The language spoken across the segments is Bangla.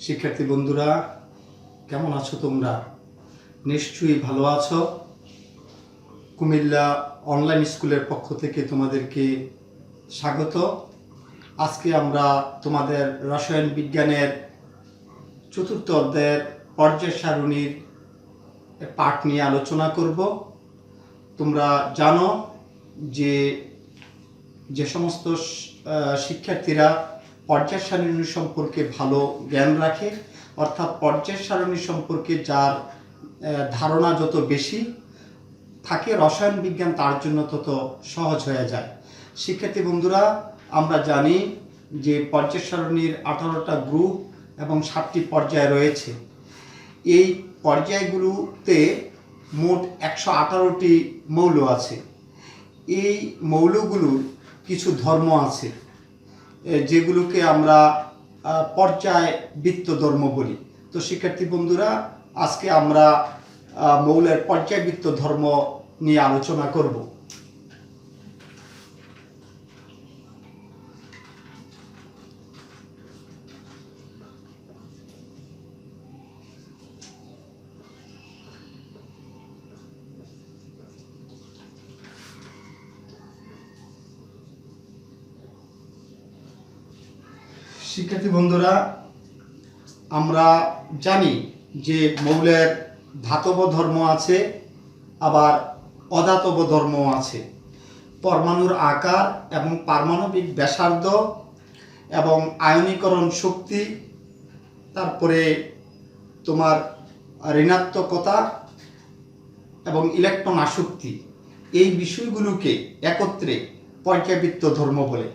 শিক্ষার্থী বন্ধুরা, কেমন আছো তোমরা? নিশ্চয়ই ভালো আছো। কুমিল্লা অনলাইন স্কুলের পক্ষ থেকে তোমাদেরকে স্বাগত। আজকে আমরা তোমাদের রসায়ন বিজ্ঞানের চতুর্থ অধ্যায়ের পর্যায় সারণীর পাঠ নিয়ে আলোচনা করব। তোমরা জানো যে সমস্ত শিক্ষার্থীরা পর্যায় সারণী সম্পর্কে ভালো জ্ঞান রাখে, অর্থাৎ পর্যায় সারণী সম্পর্কে যার ধারণা যত বেশি থাকে, রসায়ন বিজ্ঞান তার জন্য তত সহজ হয়ে যায়। শিক্ষার্থী বন্ধুরা, আমরা জানি যে পর্যায় সারণীর 18টা গ্রুপ এবং 7টি পর্যায় রয়েছে। এই পর্যায়গুলোতে মোট 118টি মৌল আছে। এই মৌলগুলোর কিছু ধর্ম আছে যেগুলোকে আমরা পর্যায়বৃত্ত ধর্ম বলি। তো শিক্ষার্থী বন্ধুরা, আজকে আমরা মৌলের পর্যায়বৃত্ত ধর্ম নিয়ে আলোচনা করব। শিক্ষার্থী বন্ধুরা, আমরা জানি যে মৌলের ধাতব ধর্ম আছে, আবার অধাতব ধর্ম আছে। পরমাণুর আকার এবং পারমাণবিক ব্যাসার্ধ এবং আয়নীকরণ শক্তি, তারপরে তোমার ঋণাত্মকতা এবং ইলেকট্রন আসক্তি, এই বিষয়গুলোকে একত্রে পর্যায়বৃত্ত ধর্ম বলে।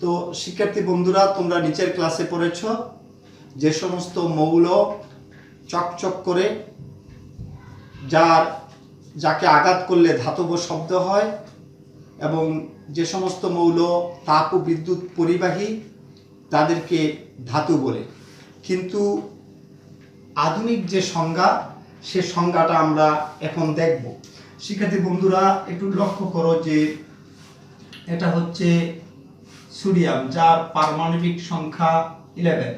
তো শিক্ষার্থী বন্ধুরা, তোমরা নিচের ক্লাসে পড়েছ যে সমস্ত মৌল চকচক করে, যাকে আঘাত করলে ধাতব শব্দ হয়, এবং যে সমস্ত মৌল তাপ ও বিদ্যুৎ পরিবাহী, তাদেরকে ধাতু বলে। কিন্তু আধুনিক যে সংজ্ঞা, সে সংজ্ঞাটা আমরা এখন দেখব। শিক্ষার্থী বন্ধুরা, একটু লক্ষ্য করো যে এটা হচ্ছে সোডিয়াম, যার পারমাণবিক সংখ্যা 11।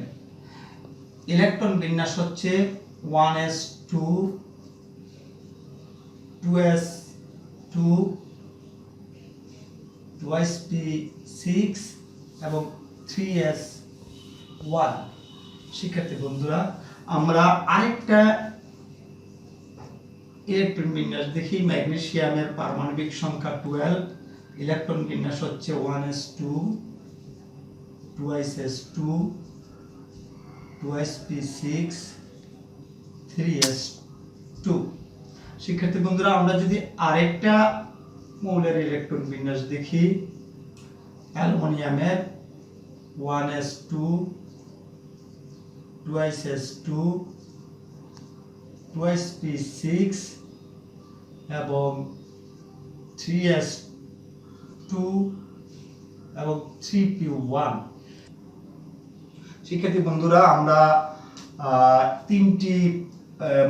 ইলেকট্রন বিন্যাস হচ্ছে 1s2, 2s2, 2sp6 এবং 3s1। শিক্ষার্থী বন্ধুরা, আমরা আরেকটা ইলেকট্রন বিন্যাস দেখি। ম্যাগনেসিয়ামের পারমাণবিক সংখ্যা 12, ইলেকট্রন বিন্যাস হচ্ছে 1s2, 2s2, 2sp6, 3s2। শিক্ষার্থী বন্ধুরা, আমরা যদি আরেকটা মৌলের ইলেকট্রন বিন্যাস দেখি, অ্যালুমিনিয়ামের 1s2, 2s2, 2sp6 এবং 3s2 এবং 3p1। শিক্ষার্থী বন্ধুরা, আমরা তিনটি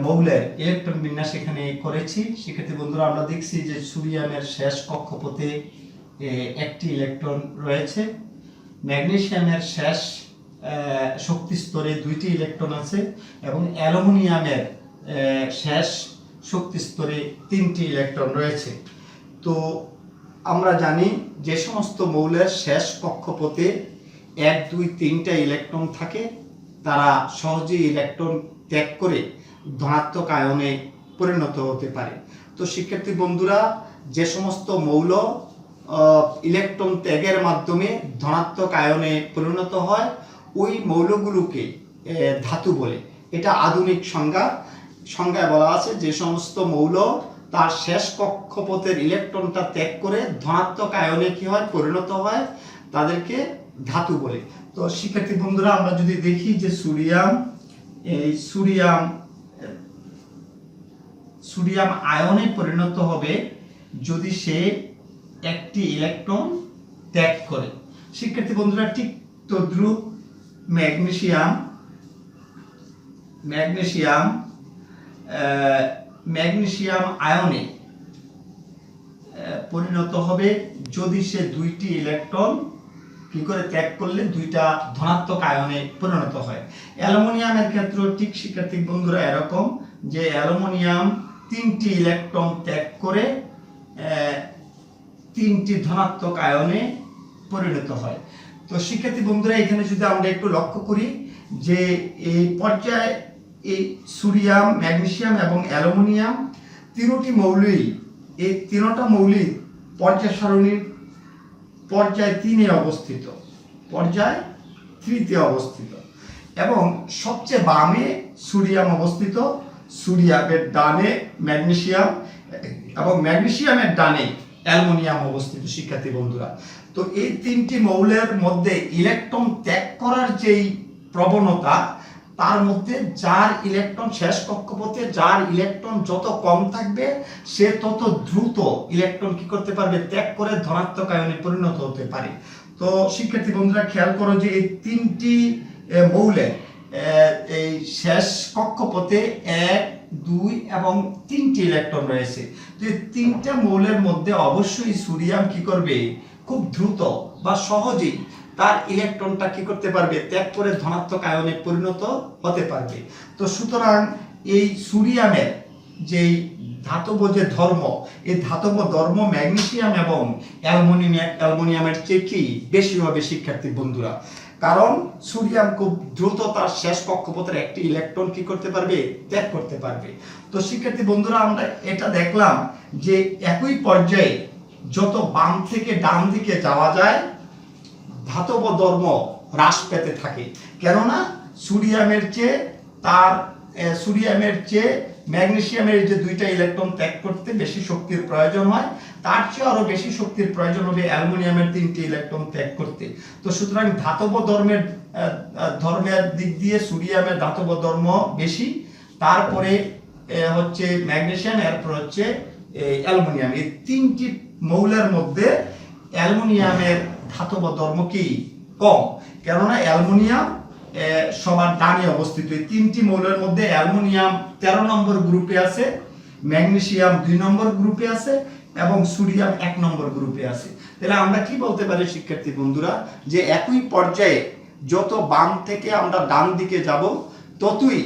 মৌলের ইলেকট্রন বিন্যাস এখানে করেছি। শিক্ষার্থী বন্ধুরা, আমরা দেখছি যে সোডিয়ামের শেষ কক্ষপথে একটি ইলেকট্রন রয়েছে, ম্যাগনেসিয়ামের শেষ শক্তি স্তরে 2টি ইলেকট্রন আছে, এবং অ্যালুমিনিয়ামের শেষ শক্তি স্তরে 3টি ইলেকট্রন রয়েছে। তো আমরা জানি যে সমস্ত মৌলের শেষ কক্ষপথে 1, 2, 3টা ইলেকট্রন থাকে, তারা সহজেই ইলেকট্রন ত্যাগ করে ধনাত্মক আয়নে পরিণত হতে পারে। তো শিক্ষার্থী বন্ধুরা, যে সমস্ত মৌল ইলেকট্রন ত্যাগের মাধ্যমে ধনাত্মক আয়নে পরিণত হয়, ওই মৌলগুলোকে ধাতু বলে। এটা আধুনিক সংজ্ঞায় বলা আছে যে সমস্ত মৌল তার শেষ কক্ষপথের ইলেকট্রনটা ত্যাগ করে ধনাত্মক আয়নে কি হয়, পরিণত হয়, তাদেরকে ধাতু বলে। তো শিক্ষার্থী বন্ধুরা, আমরা যদি দেখি যে সোডিয়াম আয়নে পরিণত হবে যদি সে একটি ইলেকট্রন ত্যাগ করে। শিক্ষার্থী বন্ধুরা, ঠিক তদ্রূপ ম্যাগনেসিয়াম আয়নে পরিণত হবে যদি সে 2টি ইলেকট্রন কি করে ত্যাগ করলে দুইটা ধনাত্মক আয়নে পরিণত হয়। অ্যালুমিনিয়ামের ক্ষেত্রে ঠিক শিক্ষার্থী বন্ধুরা এরকম যে অ্যালুমিনিয়াম 3টি ইলেকট্রন ত্যাগ করে 3টি ধনাত্মক আয়নে পরিণত হয়। তো শিক্ষার্থী বন্ধুরা এখানে যদি আমরা একটু লক্ষ্য করি যে এই পর্যায়ে এই সোডিয়াম, ম্যাগনেসিয়াম এবং অ্যালুমিনিয়াম তিনটি মৌলই এই তিনটা মৌলই পর্যায় সারণীর পর্যায় 3-এ অবস্থিত, পর্যায় 3-তে অবস্থিত এবং সবচেয়ে বামে সোডিয়াম অবস্থিত, সোডিয়ামের ডানে ম্যাগনেসিয়াম এবং ম্যাগনেসিয়ামের ডানে অ্যালুমিনিয়াম অবস্থিত। শিক্ষার্থী বন্ধুরা, তো এই 3টি মৌলের মধ্যে ইলেকট্রন ত্যাগ করার যেই প্রবণতা, তার মধ্যে যার ইলেকট্রন শেষ কক্ষপথে যার ইলেকট্রন যত কম থাকবে সে তত দ্রুত ইলেকট্রন কি করতে পারবে, ত্যাগ করে ধনাত্মক আয়নে পরিণত হতে পারে। তো শিক্ষার্থী বন্ধুরা খেয়াল করো যে এই 3টি মৌলের এই শেষ কক্ষপথে 1, 2 এবং 3টি ইলেকট্রন রয়েছে। তো এই 3টা মৌলের মধ্যে অবশ্যই সোডিয়াম কি করবে, খুব দ্রুত বা সহজেই তার ইলেকট্রনটা কি করতে পারবে, ত্যাগ করে ধনাত্মক আয়নে পরিণত হতে পারবে। তো সুতরাং এই সোডিয়ামের যেই ধাতব যে ধর্ম, এই ধাতব ধর্ম ম্যাগনেসিয়াম এবং অ্যালুমিনিয়ামের চেয়ে কি বেশি হবে শিক্ষার্থী বন্ধুরা, কারণ সোডিয়াম খুব দ্রুত তার শেষ কক্ষপথের একটি ইলেকট্রন কি করতে পারবে, ত্যাগ করতে পারবে। তো শিক্ষার্থী বন্ধুরা আমরা এটা দেখলাম যে একই পর্যায়ে যত বাম থেকে ডান দিকে যাওয়া যায় ধাতব ধর্ম হ্রাস পেতে থাকে, কেননা সোডিয়ামের চেয়ে ম্যাগনেসিয়ামের যে 2টা ইলেকট্রন ত্যাগ করতে বেশি শক্তির প্রয়োজন হয়, তার চেয়ে আরো বেশি শক্তির প্রয়োজন হবে অ্যালুমিনিয়ামের 3টি ইলেকট্রন ত্যাগ করতে। তো সুতরাং ধাতব ধর্মের দিক দিয়ে সোডিয়ামের ধাতব ধর্ম বেশি, তারপরে হচ্ছে ম্যাগনেসিয়াম, এরপর হচ্ছে অ্যালুমিনিয়াম। এই 3টি মৌলের মধ্যে অ্যালুমিনিয়ামের ধাতব ধর্ম কি কম, কেননা অ্যালুমিনিয়াম সবার ডানে অবস্থিত। এই 3টি মৌলের মধ্যে অ্যালুমিনিয়াম 13 নম্বর গ্রুপে আছে, ম্যাগনেসিয়াম 2 নম্বর গ্রুপে আছে এবং সোডিয়াম 1 নম্বর গ্রুপে আছে। তাহলে আমরা কি বলতে পারি শিক্ষার্থী বন্ধুরা, যে একই পর্যায়ে যত বাম থেকে আমরা ডান দিকে যাব ততই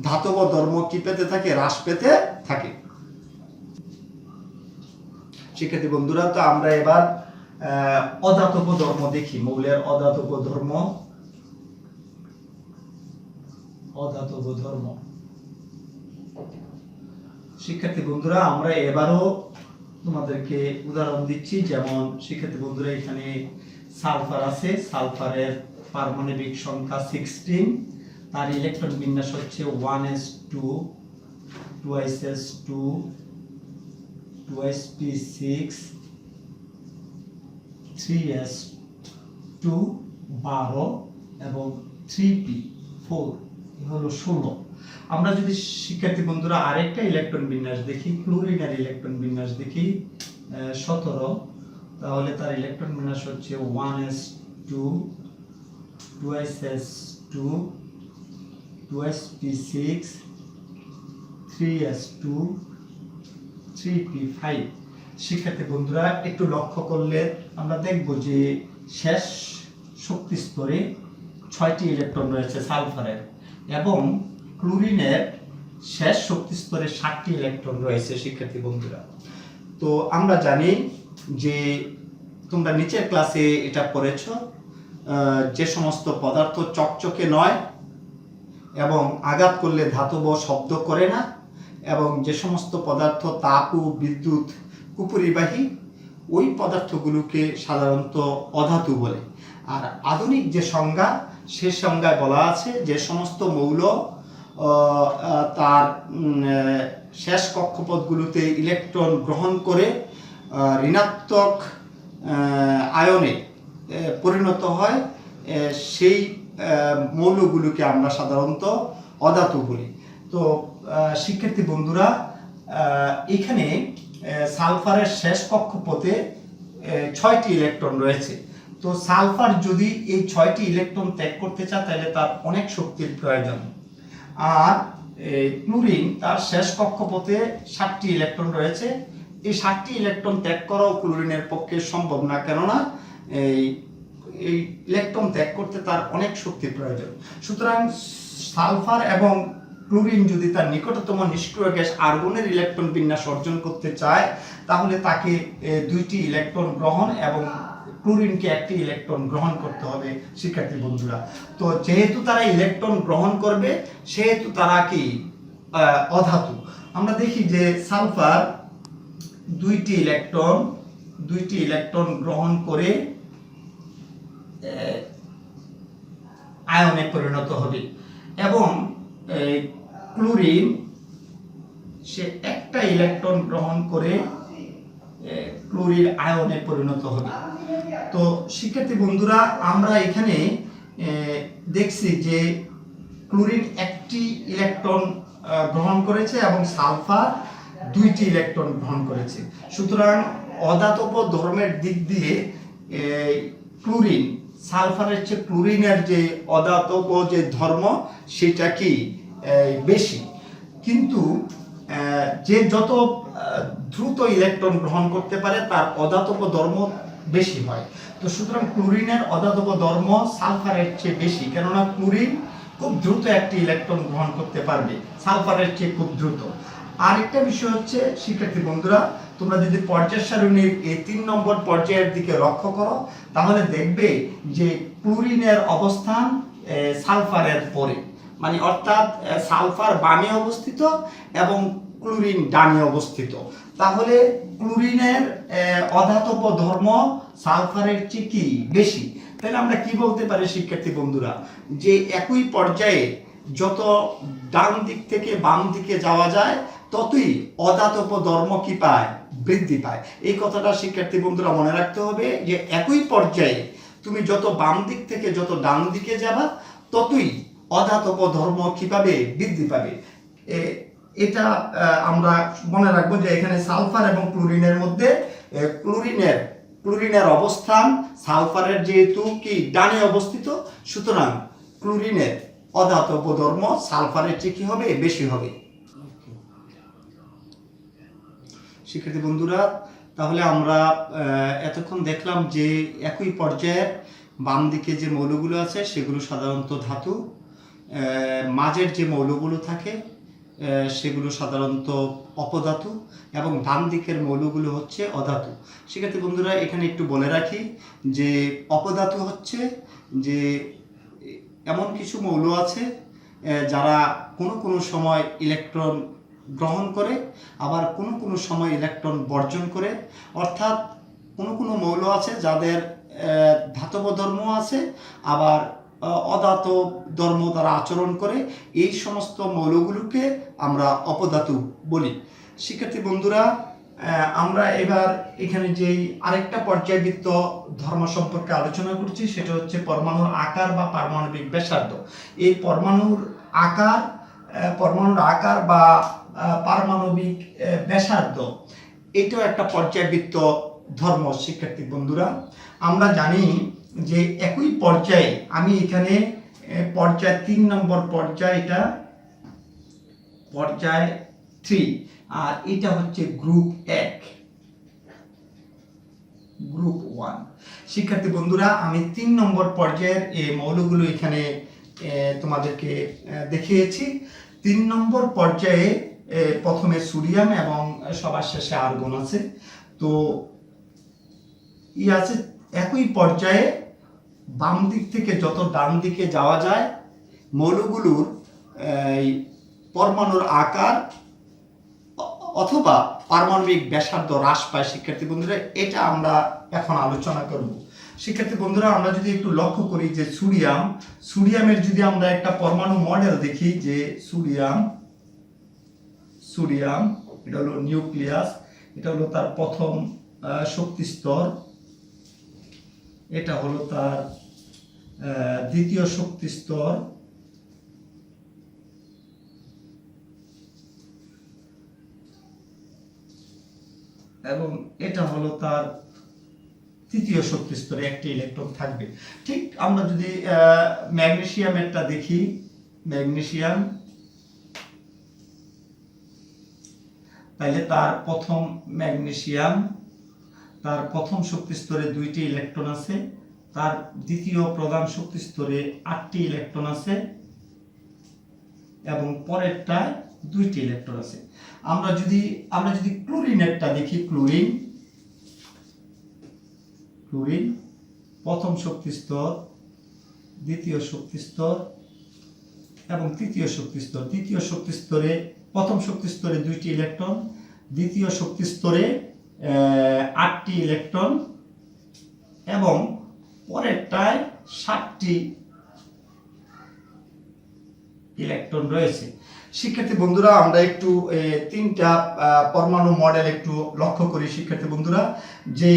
ধাতব ধর্ম কি পেতে থাকে, হ্রাস পেতে থাকে। শিক্ষার্থী বন্ধুরা, তো আমরা এবার অধাতব ধর্ম দেখি, মৌলের অধাতব ধর্ম। অধাতব ধর্ম শিক্ষার্থী বন্ধুরা আমরা এবারও তোমাদেরকে উদাহরণ দিচ্ছি। যেমন শিক্ষার্থী বন্ধুরা এখানে সালফার আছে, সালফারের পারমাণবিক সংখ্যা 16, তার ইলেকট্রন বিন্যাস হচ্ছে 1s2 2s2 2sp6 3s2 12 এবং 3p4 হলো 16। আমরা যদি শিক্ষার্থী বন্ধুরা আরেকটা ইলেকট্রন বিন্যাস দেখি, ক্লোরিনের ইলেকট্রন বিন্যাস দেখি 17, তাহলে তার ইলেকট্রন বিন্যাস হচ্ছে 1s2 2s2 2sp6 3s2 3p5। শিক্ষার্থী বন্ধুরা একটু লক্ষ্য করলে আমরা দেখব যে শেষ শক্তি স্তরে 6টি ইলেকট্রন রয়েছে সালফারের, এবং ক্লোরিনের শেষ শক্তি স্তরে 7টি ইলেকট্রন রয়েছে। শিক্ষার্থী বন্ধুরা, তো আমরা জানি যে তোমরা নিচের ক্লাসে এটা পড়েছো, যে সমস্ত পদার্থ চকচকে নয় এবং আঘাত করলে ধাতব শব্দ করে না, এবং যে সমস্ত পদার্থ তাপ ও বিদ্যুৎ কুপরিবাহী, ওই পদার্থগুলোকে সাধারণত অধাতু বলে। আর আধুনিক যে সংজ্ঞা, সে সংজ্ঞায় বলা আছে যে সমস্ত মৌল তার শেষ কক্ষপথগুলোতে ইলেকট্রন গ্রহণ করে ঋণাত্মক আয়নে পরিণত হয়, সেই মৌলগুলোকে আমরা সাধারণত অধাতু বলি। তো শিক্ষার্থী বন্ধুরা এখানে সালফারের শেষ কক্ষপথে 6টি ইলেকট্রন রয়েছে। তো সালফার যদি এই 6টি ইলেকট্রন ত্যাগ করতে চায় তাহলে তার অনেক শক্তির প্রয়োজন। আর ক্লোরিন তার শেষ কক্ষপথে 7টি ইলেকট্রন রয়েছে, এই 7টি ইলেকট্রন ত্যাগ করাও ক্লোরিনের পক্ষে সম্ভব না, কেননা এই এই ইলেকট্রন ত্যাগ করতে তার অনেক শক্তির প্রয়োজন। সুতরাং সালফার এবং ক্লোরিন যদি তার নিকটতম নিষ্ক্রিয় গ্যাস আর্গনের ইলেকট্রন বিন্যাস অর্জন করতে চায়, তাহলে তাকে দুইটি ইলেকট্রন গ্রহণ এবং ক্লোরিনকে একটি ইলেকট্রন গ্রহণ করতে হবে শিক্ষার্থী বন্ধুরা। তো যেহেতু তারা ইলেকট্রন গ্রহণ করবে, সেহেতু তারা কি অধাতু। আমরা দেখি যে সালফার দুইটি ইলেকট্রন গ্রহণ করে আয়নে পরিণত হবে, এবং ক্লোরিন সে একটা ইলেকট্রন গ্রহণ করে ক্লোরিন আয়নে পরিণত হবে। তো শিক্ষার্থী বন্ধুরা, আমরা এখানে দেখছি যে ক্লোরিন একটি ইলেকট্রন গ্রহণ করেছে এবং সালফার দুইটি ইলেকট্রন গ্রহণ করেছে। সুতরাং অধাতব ধর্মের দিক দিয়ে ক্লোরিন সালফারের চেয়ে ক্লোরিনের যে অধাতব যে ধর্ম সেটা কি বেশি, কিন্তু যে যত দ্রুত ইলেকট্রন গ্রহণ করতে পারে তার অধাতব ধর্ম বেশি হয়। তো সুতরাং ক্লোরিনের অধাতব ধর্ম সালফারের চেয়ে বেশি, কেননা ক্লোরিন খুব দ্রুত একটি ইলেকট্রন গ্রহণ করতে পারবে সালফারের চেয়ে খুব দ্রুত। আরেকটা বিষয় হচ্ছে শিক্ষার্থী বন্ধুরা, তোমরা যদি পর্যায় সারণীর এই 3 নম্বর পর্যায়ের দিকে লক্ষ্য করো, তাহলে দেখবে যে ক্লোরিনের অবস্থান সালফারের পরে, মানে অর্থাৎ সালফার বামে অবস্থিত এবং ক্লোরিন ডানে অবস্থিত। তাহলে ক্লোরিনের অধাতব ধর্ম সালফারের চেয়ে কি বেশি। তাহলে আমরা কি বলতে পারি শিক্ষার্থী বন্ধুরা, যে একই পর্যায়ে যত ডান দিক থেকে বাম দিকে যাওয়া যায়, ততই অধাতব ধর্ম কি পায়, বৃদ্ধি পায়। এই কথাটা শিক্ষার্থী বন্ধুরা মনে রাখতে হবে, যে একই পর্যায়ে তুমি যত বাম দিক থেকে যত ডান দিকে যাবা, ততই অধাতব ধর্ম কি পাবে, বৃদ্ধি পাবে। এটা আমরা মনে রাখবো যে এখানে সালফার এবং ক্লোরিনের মধ্যে ক্লোরিনের অবস্থান সালফারের যেহেতু কি ডানে অবস্থিত, সুতরাং ক্লোরিনের অধাতব ধর্ম সালফারের চেয়ে কি হবে, বেশি হবে। শিক্ষার্থী বন্ধুরা, তাহলে আমরা এতক্ষণ দেখলাম যে একই পর্যায়ের বাম দিকে যে মৌলগুলো আছে সেগুলো সাধারণত ধাতু, মাঝের যে মৌলগুলো থাকে সেগুলো সাধারণত অপধাতু, এবং ডান দিকের মৌলগুলো হচ্ছে অধাতু। শিক্ষার্থী বন্ধুরা, এখানে একটু বলে রাখি যে অপধাতু হচ্ছে যে এমন কিছু মৌল আছে যারা কোনো সময় ইলেকট্রন গ্রহণ করে, আবার কোনো সময় ইলেকট্রন বর্জন করে। অর্থাৎ কোনো মৌল আছে যাদের ধাতব ধর্ম আছে, আবার অধাতব ধর্ম দ্বারা আচরণ করে। এই সমস্ত মৌলগুলোকে আমরা অপধাতু বলি। শিক্ষার্থী বন্ধুরা, আমরা এবার এখানে যেই আরেকটা পর্যায়বৃত্ত ধর্ম সম্পর্কে আলোচনা করছি, সেটা হচ্ছে পরমাণুর আকার বা পারমাণবিক ব্যাসার্ধ। এই পরমাণুর আকার বা পারমাণবিক ব্যাসার্ধ, এটাও একটা পর্যায়বৃত্ত ধর্ম। শিক্ষার্থী বন্ধুরা, আমরা জানি যে একই পর্যায়ে, আমি এখানে পর্যায় 3 নম্বর পর্যায়, এটা পর্যায় 3, আর এটা হচ্ছে গ্রুপ 1, গ্রুপ 1। শিক্ষার্থী বন্ধুরা, আমি 3 নম্বর পর্যায়ের এই মৌলগুলো এখানে তোমাদেরকে দেখিয়েছি। 3 নম্বর পর্যায়ে প্রথমে সোডিয়াম এবং সবার শেষে আর্গন আছে। তো আছে একই পর্যায়ে বাম দিক থেকে যত ডান দিকে যাওয়া যায়, মৌলগুলোর পরমাণুর আকার অথবা পারমাণবিক ব্যাসার্ধ হ্রাস পায়। শিক্ষার্থী বন্ধুরা, এটা আমরা এখন আলোচনা করব। শিক্ষার্থী বন্ধুরা, আমরা যদি একটু লক্ষ্য করি যে সোডিয়ামের যদি আমরা একটা পরমাণু মডেল দেখি, যে সোডিয়াম এটা হলো নিউক্লিয়াস, এটা হলো তার প্রথম শক্তি স্তর, এটা হলো তার দ্বিতীয় শক্তি স্তর, এবং এটা হলো তার তৃতীয় শক্তি স্তরে একটি ইলেকট্রন থাকবে। ঠিক আমরা যদি ম্যাগনেসিয়ামেরটা দেখি, ম্যাগনেসিয়াম, তাহলে তার প্রথম শক্তি স্তরে 2টি ইলেকট্রন আছে, তার দ্বিতীয় প্রধান শক্তি স্তরে 8টি ইলেকট্রন আছে এবং পরেরটায় 2টি ইলেকট্রন আছে। আমরা যদি ক্লোরিনেরটা দেখি, ক্লোরিন প্রথম শক্তি স্তর, দ্বিতীয় শক্তি স্তর এবং তৃতীয় শক্তি স্তর। দ্বিতীয় শক্তি স্তরে প্রথম শক্তি স্তরে 2টি ইলেকট্রন, দ্বিতীয় শক্তি স্তরে 8টি ইলেকট্রন এবং পরেরটায় 7টি ইলেকট্রন রয়েছে। শিক্ষার্থী বন্ধুরা, আমরা একটু তিনটা পরমাণু মডেল একটু লক্ষ্য করি। শিক্ষার্থী বন্ধুরা, যে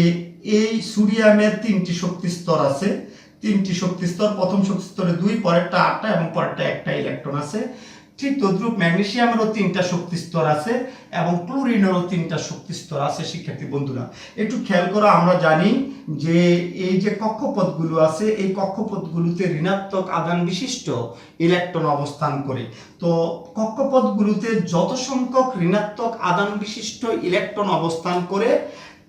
এই সোডিয়ামের 3টি শক্তি স্তর আছে, 3টি শক্তি স্তর, প্রথম শক্তি স্তরে 2, পরেরটা 8টা এবং পরেরটা 1টা ইলেকট্রন আছে। ঠিক তদ্রূপ ম্যাগনেসিয়ামেরও 3টা শক্তি স্তর আছে এবং ক্লোরিনেরও 3টা শক্তি স্তর আছে। শিক্ষার্থী বন্ধুরা, একটু খেয়াল করো, আমরা জানি যে এই যে কক্ষপথগুলো আছে, এই কক্ষপথগুলোতে ঋণাত্মক আধান বিশিষ্ট ইলেকট্রন অবস্থান করে। তো কক্ষপথগুলোতে যত সংখ্যক ঋণাত্মক আধান বিশিষ্ট ইলেকট্রন অবস্থান করে,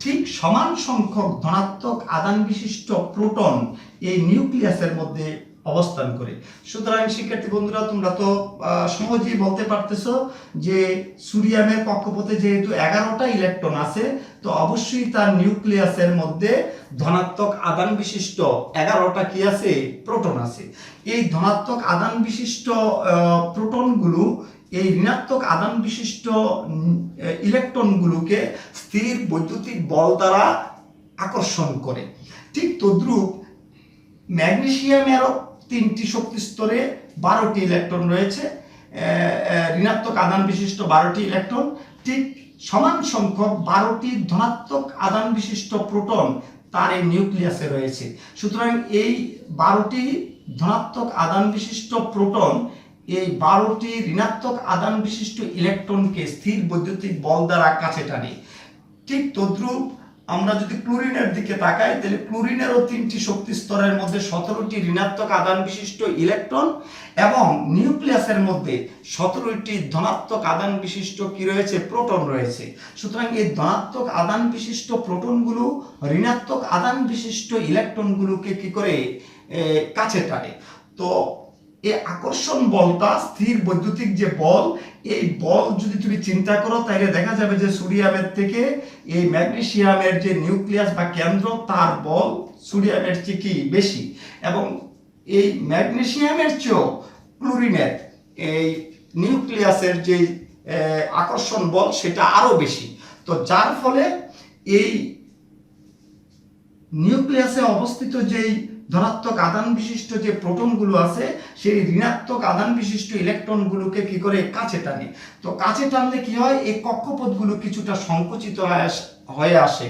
ঠিক সমান সংখ্যক ধনাত্মক আধান বিশিষ্ট প্রোটন এই নিউক্লিয়াসের মধ্যে অবস্থান করে। সুতরাং শিক্ষার্থী বন্ধুরা, তোমরা তো সহজেই বলতে পারতেছো যে সোডিয়ামের কক্ষপথে যেহেতু 11টা ইলেকট্রন আছে, তো অবশ্যই তার নিউক্লিয়াসের মধ্যে ধনাত্মক আধান বিশিষ্ট 11টা কি আছে? প্রোটন আছে। এই ধনাত্মক আধান বিশিষ্ট প্রোটনগুলো এই ঋণাত্মক আধান বিশিষ্ট ইলেকট্রনগুলোকে স্থির বৈদ্যুতিক বল দ্বারা আকর্ষণ করে। ঠিক তদ্রূপ ম্যাগনেসিয়ামেরও 3টি শক্তি স্তরে 12টি ইলেকট্রন রয়েছে, ঋণাত্মক আধান বিশিষ্ট 12টি ইলেকট্রন। ঠিক সমান সংখ্যক 12টি ধনাত্মক আধান বিশিষ্ট প্রোটন তার এই নিউক্লিয়াসে রয়েছে। সুতরাং এই 12টি ধনাত্মক আধান বিশিষ্ট প্রোটন এই 12টি ঋণাত্মক আধান বিশিষ্ট ইলেকট্রনকে স্থির বৈদ্যুতিক বল দ্বারা কাছে টানে। ঠিক তদ্রূপ আমরা যদি ক্লোরিনের দিকে তাকাই, তাহলে ক্লোরিনেরও 3টি শক্তি স্তরের মধ্যে 17টি ঋণাত্মক আধান বিশিষ্ট ইলেকট্রন এবং নিউক্লিয়াসের মধ্যে 17টি ধনাত্মক আধান বিশিষ্ট কি রয়েছে? প্রোটন রয়েছে। সুতরাং এই ধনাত্মক আধান বিশিষ্ট প্রোটনগুলো ঋণাত্মক আধান বিশিষ্ট ইলেকট্রনগুলোকে কি করে কাছে টানে। তো এই আকর্ষণ বলটা, স্থির বৈদ্যুতিক যে বল, এই বল যদি তুমি চিন্তা করো, তাহলে দেখা যাবে যে সোডিয়ামের থেকে এই ম্যাগনেসিয়ামের যে নিউক্লিয়াস বা কেন্দ্র, তার বল সোডিয়ামের চেয়ে কি বেশি, এবং এই ম্যাগনেসিয়ামের চেয়েও ক্লোরিনের এই নিউক্লিয়াসের যে আকর্ষণ বল সেটা আরো বেশি। তো যার ফলে এই নিউক্লিয়াসে অবস্থিত যেই ধনাত্মক আধান বিশিষ্ট যে প্রোটনগুলো আছে, সেই ঋণাত্মক আধান বিশিষ্ট ইলেকট্রনগুলোকে কি করে কাছে টানে। তো কাছে টানলে কি হয়? এই কক্ষপথগুলো কিছুটা সংকুচিত হয়ে আসে।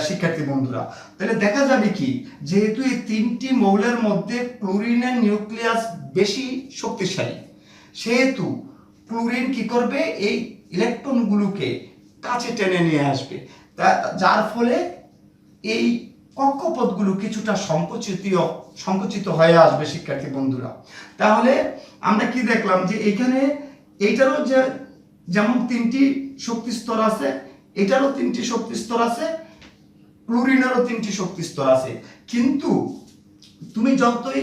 শিক্ষার্থী বন্ধুরা, তাহলে দেখা যাবে কি, যেহেতু এই 3টি মৌলের মধ্যে ক্লোরিনের নিউক্লিয়াস বেশি শক্তিশালী, সেহেতু ক্লোরিন কি করবে? এই ইলেকট্রনগুলোকে কাছে টেনে নিয়ে আসবে, যার ফলে এই কক্ষপথগুলো কিছুটা সংকুচিত হয়ে আসবে। শিক্ষার্থী বন্ধুরা, তাহলে আমরা কি দেখলাম যে এখানে এইটারও যেমন 3টি শক্তি স্তর আছে, এটারও 3টি শক্তি স্তর আছে, ক্লোরিনেরও 3টি শক্তি স্তর আছে। কিন্তু তুমি যতই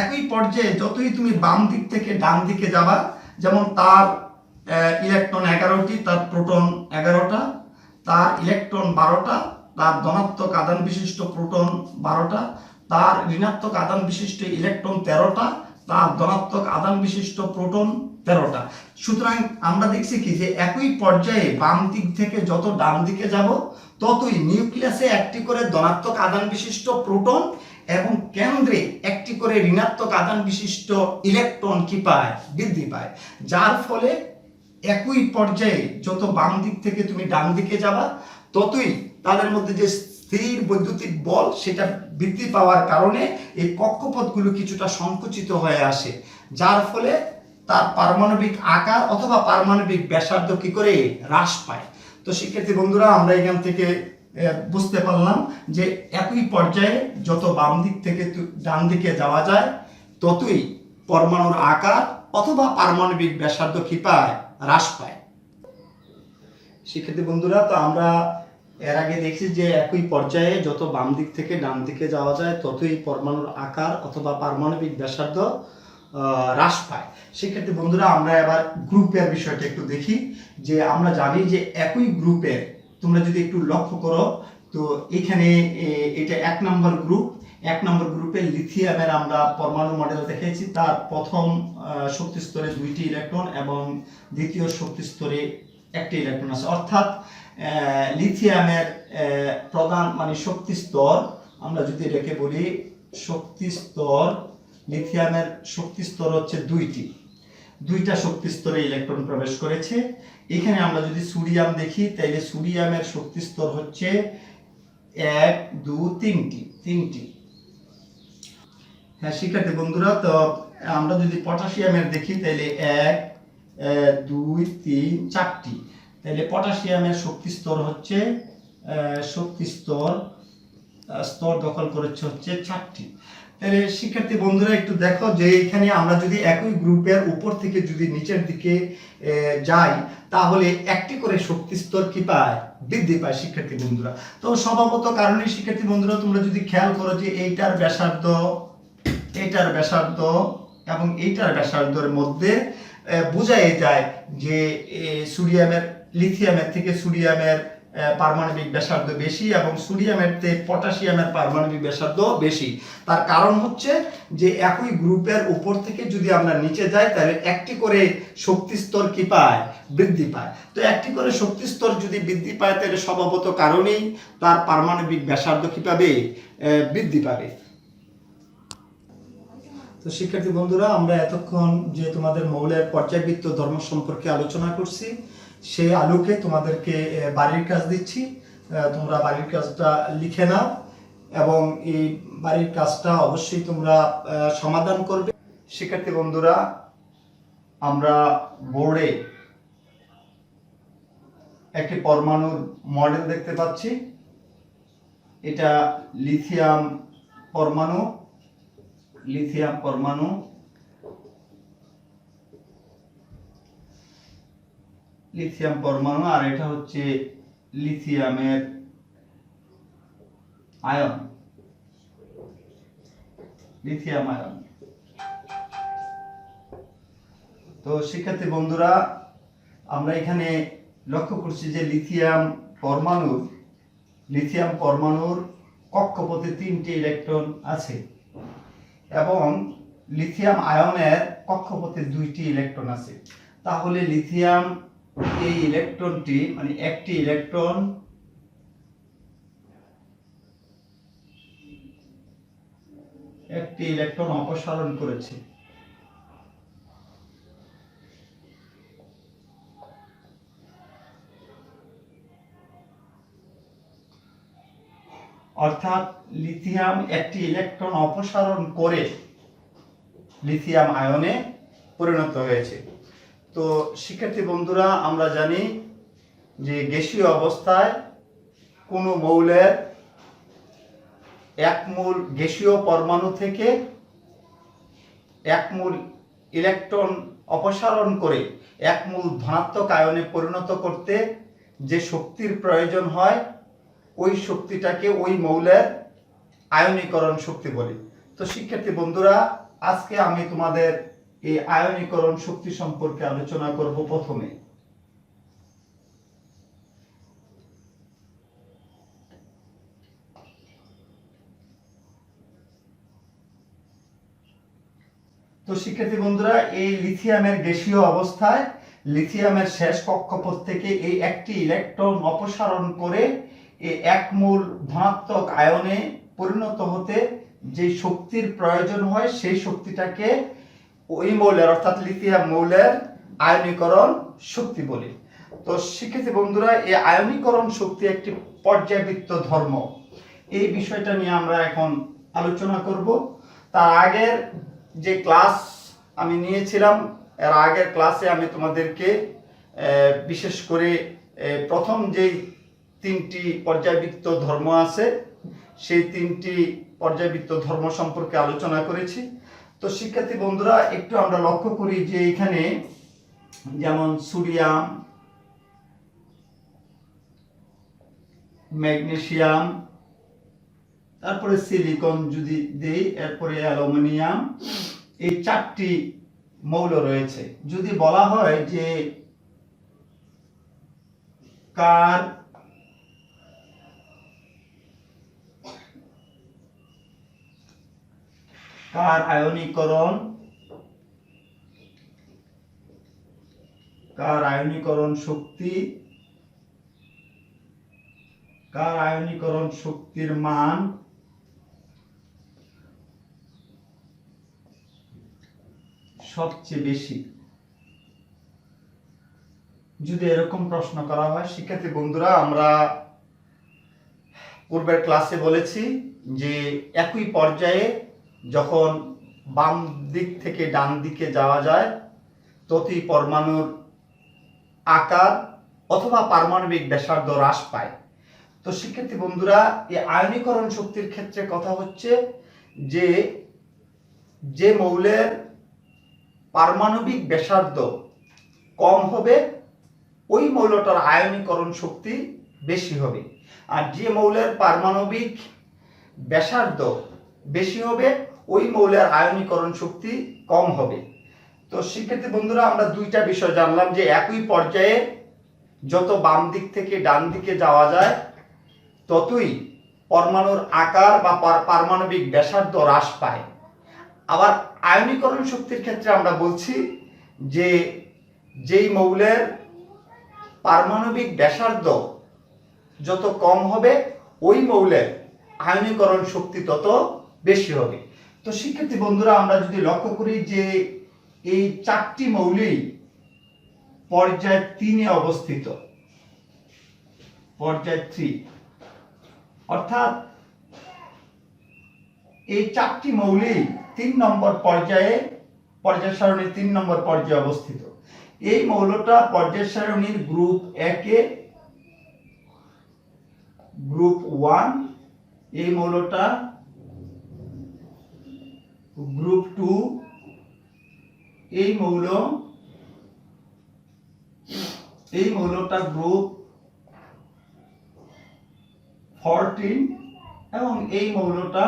একই পর্যায়ে যতই তুমি বাম দিক থেকে ডান দিকে যাবা, যেমন তার ইলেকট্রন 11টি, তার প্রোটন 11টা, তার ইলেকট্রন 12টা, তার ধনাত্মক আধান বিশিষ্ট প্রোটন 12টা, তার ঋণাত্মক আধান বিশিষ্ট ইলেকট্রন 13টা, তার ধনাত্মক আধান বিশিষ্ট প্রোটন 13টা। সুতরাং আমরা দেখছি কি, যে একই পর্যায়ে বাম দিক থেকে যত ডান দিকে যাব, ততই নিউক্লিয়াসে একটি করে ধনাত্মক আধান বিশিষ্ট প্রোটন এবং কেন্দ্রে একটি করে ঋণাত্মক আধান বিশিষ্ট ইলেকট্রন কি পায়? বৃদ্ধি পায়। যার ফলে একই পর্যায়ে যত বাম দিক থেকে তুমি ডান দিকে যাবা, ততই তাদের মধ্যে যে স্থির বৈদ্যুতিক বল সেটা বৃদ্ধি পাওয়ার কারণে এই কক্ষপথগুলো কিছুটা সংকুচিত হয়ে আসে, যার ফলে তার পারমাণবিক আকার অথবা পারমাণবিক ব্যাসার্ধ কি করে? হ্রাস পায়। তো শিক্ষার্থী বন্ধুরা, আমরা এখান থেকে বুঝতে পারলাম যে একই পর্যায়ে যত বাম দিক থেকে ডান দিকে যাওয়া যায়, ততই পরমাণুর আকার অথবা পারমাণবিক ব্যাসার্ধ কি পায়? হ্রাস পায়। শিক্ষার্থী বন্ধুরা, তো আমরা এর আগে দেখছি যে একই পর্যায়ে যত বাম দিক থেকে ডান দিকে যাওয়া যায় ততই পরমাণুর আকার অথবা পারমাণবিক ব্যাসার্ধ হ্রাস পায়। সেক্ষেত্রে বন্ধুরা আমরা এবার গ্রুপের বিষয়টা একটু দেখি। যে আমরা জানি যে একই গ্রুপের, তোমরা যদি একটু লক্ষ্য করো তো এখানে এটা 1 নম্বর গ্রুপ। 1 নম্বর গ্রুপে লিথিয়ামের আমরা পরমাণু মডেল দেখেছি। তার প্রথম শক্তি স্তরে 2টি ইলেকট্রন এবং দ্বিতীয় শক্তি স্তরে 1টি ইলেকট্রন আছে। অর্থাৎ লিথিয়ামের প্রধান মানে শক্তি স্তর, আমরা যদি এটাকে বলি শক্তি স্তর, লিথিয়ামের শক্তি স্তর হচ্ছে 2টা শক্তি স্তরে ইলেকট্রন প্রবেশ করেছে। এখানে আমরা যদি সোডিয়াম দেখি তাহলে সোডিয়ামের শক্তি স্তর হচ্ছে 1 2 3টি। হ্যাঁ শিক্ষার্থী বন্ধুরা, তো আমরা যদি পটাশিয়ামের দেখি তাহলে 1 2 3 4টি। তাহলে পটাশিয়ামের শক্তি স্তর হচ্ছে শক্তি স্তর দখল করেছে হচ্ছে 4টি। তাহলে শিক্ষার্থী বন্ধুরা একটু দেখো যে এখানে আমরা যদি একই গ্রুপের উপর থেকে যদি নিচের দিকে যাই তাহলে একটি করে শক্তি স্তর কি পায়, বৃদ্ধি পায় শিক্ষার্থী বন্ধুরা। তো স্বভাবত কারণে শিক্ষার্থী বন্ধুরা তোমরা যদি খেয়াল করো যে এইটার ব্যাসার্ধ এবং এইটার ব্যাসার্ধের মধ্যে বোঝাই যায় যে লিথিয়ামের থেকে সোডিয়ামের পারমাণবিক ব্যাসার্ধ বেশি এবং সোডিয়ামের থেকে পটাশিয়ামের পারমাণবিক ব্যাসার্ধ বেশি। তার কারণ হচ্ছে যে একই গ্রুপের উপর থেকে যদি আমরা নিচে যাই তাহলে একটি করে শক্তি স্তর কি পায়, বৃদ্ধি পায়। তো একটি করে শক্তি স্তর যদি বৃদ্ধি পায় তাহলে স্বভাবত কারণেই তার পারমাণবিক ব্যাসার্ধ কি পাবে, বৃদ্ধি পাবে। তো শিক্ষার্থী বন্ধুরা আমরা এতক্ষণ যে তোমাদের মৌলের পর্যায়বৃত্ত ধর্ম সম্পর্কে আলোচনা করছি, সেই আলোকে তোমাদেরকে বাড়ির কাজ দিচ্ছি। তোমরা বাড়ির কাজটা লিখে নাও এবং এই বাড়ির কাজটা অবশ্যই তোমরা সমাধান করবে। শিক্ষার্থী বন্ধুরা আমরা বোর্ডে একটি পরমাণুর মডেল দেখতে পাচ্ছি। এটা লিথিয়াম পরমাণু আর এটা হচ্ছে লিথিয়ামের লিথিয়াম আয়ন। তো শিক্ষার্থী বন্ধুরা আমরা এখানে লক্ষ্য করছি যে লিথিয়াম পরমাণুর কক্ষপথে 3টি ইলেকট্রন আছে এবং লিথিয়াম আয়নের কক্ষপথে 2টি ইলেকট্রন আছে। তাহলে লিথিয়াম এই ইলেকট্রনটি মানে একটি ইলেকট্রন অপসারণ করেছে। অর্থাৎ লিথিয়াম একটি ইলেকট্রন অপসারণ করে লিথিয়াম আয়নে পরিণত হয়েছে। তো শিক্ষার্থী বন্ধুরা আমরা জানি যে গ্যাসীয় অবস্থায় কোনো মৌলের এক মূল গ্যাসীয় পরমাণু থেকে এক মূল ইলেকট্রন অপসারণ করে এক মূল ধনাত্মক আয়নে পরিণত করতে যে শক্তির প্রয়োজন হয় ওই শক্তিটাকে ওই মৌলের আয়নীকরণ শক্তি বলে। তো শিক্ষার্থী বন্ধুরা আজকে আমি তোমাদের এই আয়নীকরণ শক্তি সম্পর্কে আলোচনা করব। প্রথমে তো শিক্ষার্থী বন্ধুরা এই লিথিয়ামের গ্যাসীয় অবস্থায় লিথিয়ামের শেষ কক্ষপথ থেকে এই একটি ইলেকট্রন অপসারণ করে এই এক মূল ধনাত্মক আয়নে পরিণত হতে যে শক্তির প্রয়োজন হয় সেই শক্তিটাকে ওই মৌলের অর্থাৎ লিথিয়াম মৌলের আয়নীকরণ শক্তি বলে। তো শিক্ষার্থী বন্ধুরা এই আয়নীকরণ শক্তি একটি পর্যায়বৃত্ত ধর্ম, এই বিষয়টা নিয়ে আমরা এখন আলোচনা করব। তার আগের যে ক্লাস আমি নিয়েছিলাম এর আগের ক্লাসে আমি তোমাদেরকে বিশেষ করে প্রথম যেই 3টি পর্যায়বৃত্ত ধর্ম আছে সেই 3টি পর্যায়বৃত্ত ধর্ম সম্পর্কে আলোচনা করেছি। তো শিক্ষার্থী বন্ধুরা একটু আমরা লক্ষ্য করি যে এখানে যেমন সোডিয়াম ম্যাগনেসিয়াম, তারপরে সিলিকন যদি দেই, এরপরে অ্যালুমিনিয়াম, এই 4টি মৌল রয়েছে। যদি বলা হয় যে কার আয়নীকরণ শক্তির মান সবচেয়ে বেশি, যদি এরকম প্রশ্ন করা হয়, শিক্ষার্থী বন্ধুরা আমরা পূর্বের ক্লাসে বলেছি যে একই পর্যায়ে যখন বাম দিক থেকে ডান দিকে যাওয়া যায় ততই পরমাণুর আকার অথবা পারমাণবিক ব্যাসার্ধ হ্রাস পায়। তো শিক্ষার্থী বন্ধুরা, এই আয়নীকরণ শক্তির ক্ষেত্রে কথা হচ্ছে যে যে মৌলের পারমাণবিক ব্যাসার্ধ কম হবে ওই মৌলটার আয়নীকরণ শক্তি বেশি হবে, আর যে মৌলের পারমাণবিক ব্যাসার্ধ বেশি হবে ওই মৌলের আয়নীকরণ শক্তি কম হবে। তো শিক্ষার্থী বন্ধুরা, আমরা দুইটা বিষয় জানলাম যে একই পর্যায়ে যত বাম দিক থেকে ডান দিকে যাওয়া যায় ততই পরমাণুর আকার বা পারমাণবিক ব্যাসার্ধ হ্রাস পায়। আবার আয়নীকরণ শক্তির ক্ষেত্রে আমরা বলছি যে যেই মৌলের পারমাণবিক ব্যাসার্ধ যত কম হবে ওই মৌলের আয়নীকরণ শক্তি তত বেশি হবে। তো শিক্ষার্থী বন্ধুরা, আমরা যদি লক্ষ্য করি যে এই 4টি মৌলই পর্যায় 3-এ অবস্থিত, পর্যায় 3, অর্থাৎ এই 4টি মৌলই 3 নম্বর পর্যায় সারণীর 3 নম্বর পর্যায়ে অবস্থিত। এই মৌলটা পর্যায় সারণীর গ্রুপ 1-এ, গ্রুপ 1, এই মৌলটা গ্রুপ 2, এই মৌলটা গ্রুপ 14 এবং এই মৌলটা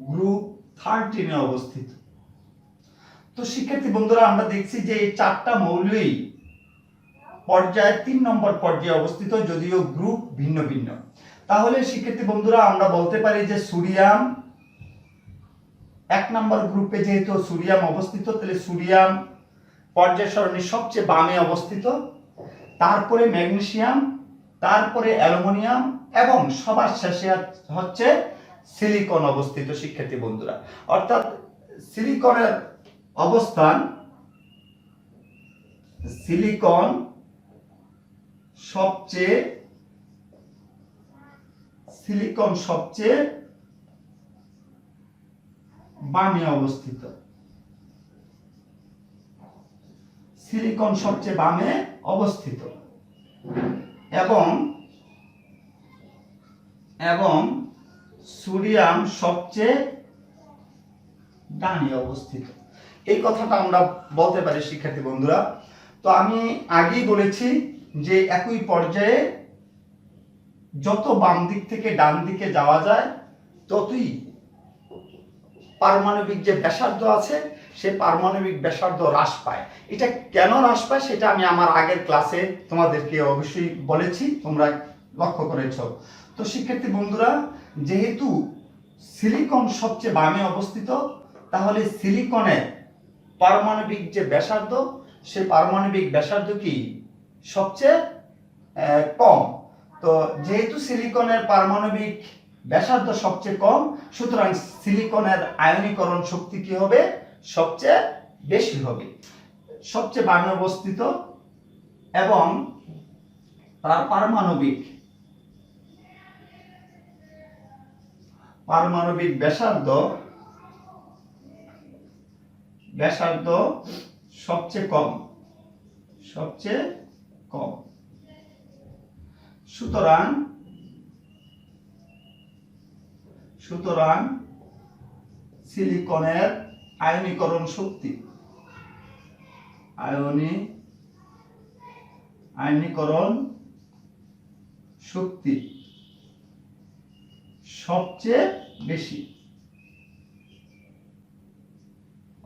গ্রুপ 13-এ অবস্থিত। তো শিক্ষার্থী বন্ধুরা, আমরা দেখছি যে এই 4টা মৌলই পর্যায় 3 নম্বর পর্যায়ে অবস্থিত, যদিও গ্রুপ ভিন্ন ভিন্ন। তাহলে শিক্ষার্থী বন্ধুরা, আমরা বলতে পারি যে সোডিয়াম 1 নম্বর গ্রুপে যেহেতু সোডিয়াম অবস্থিত, তাহলে সোডিয়াম পর্যায় সারণীর সবচেয়ে বামে অবস্থিত, তারপরে ম্যাগনেসিয়াম, তারপরে অ্যালুমিনিয়াম এবং সবার শেষে হচ্ছে সিলিকন অবস্থিত। শিক্ষার্থী বন্ধুরা, অর্থাৎ সিলিকনের অবস্থান, সিলিকন সবচেয়ে বামে অবস্থিত, সিলিকন সবচেয়ে বামে অবস্থিত এবং সোডিয়াম সবচেয়ে ডানে অবস্থিত। এই কথাটা আমরা বলতে পারি শিক্ষার্থী বন্ধুরা। তো আমি আগেই বলেছি যে একই পর্যায়ে যত বাম দিক থেকে ডান দিকে যাওয়া যায় ততই পারমাণবিক যে ব্যাসার্ধ আছে সে পারমাণবিক ব্যাসার্ধ হ্রাস পায়। এটা কেন হ্রাস পায় সেটা আমি আমার আগের ক্লাসে তোমাদেরকে অবশ্যই বলেছি, তোমরা লক্ষ্য করেছো। তো শিক্ষার্থী বন্ধুরা, যেহেতু সিলিকন সবচেয়ে বামে অবস্থিত, তাহলে সিলিকনের পারমাণবিক যে ব্যাসার্ধ সে পারমাণবিক ব্যাসার্ধ কি সবচেয়ে কম। তো যেহেতু সিলিকনের পারমাণবিক ব্যাসার্ধ সবচেয়ে কম, সুতরাং সিলিকনের আয়নীকরণ শক্তি কি হবে? সবচেয়ে বেশি হবে, সবচেয়ে বামে অবস্থিত এবং তার পারমাণবিক ব্যাসার্ধ সবচেয়ে কম। সুতরাং সিলিকনের আয়নীকরণ শক্তি আয়নীকরণ শক্তি সবচেয়ে বেশি,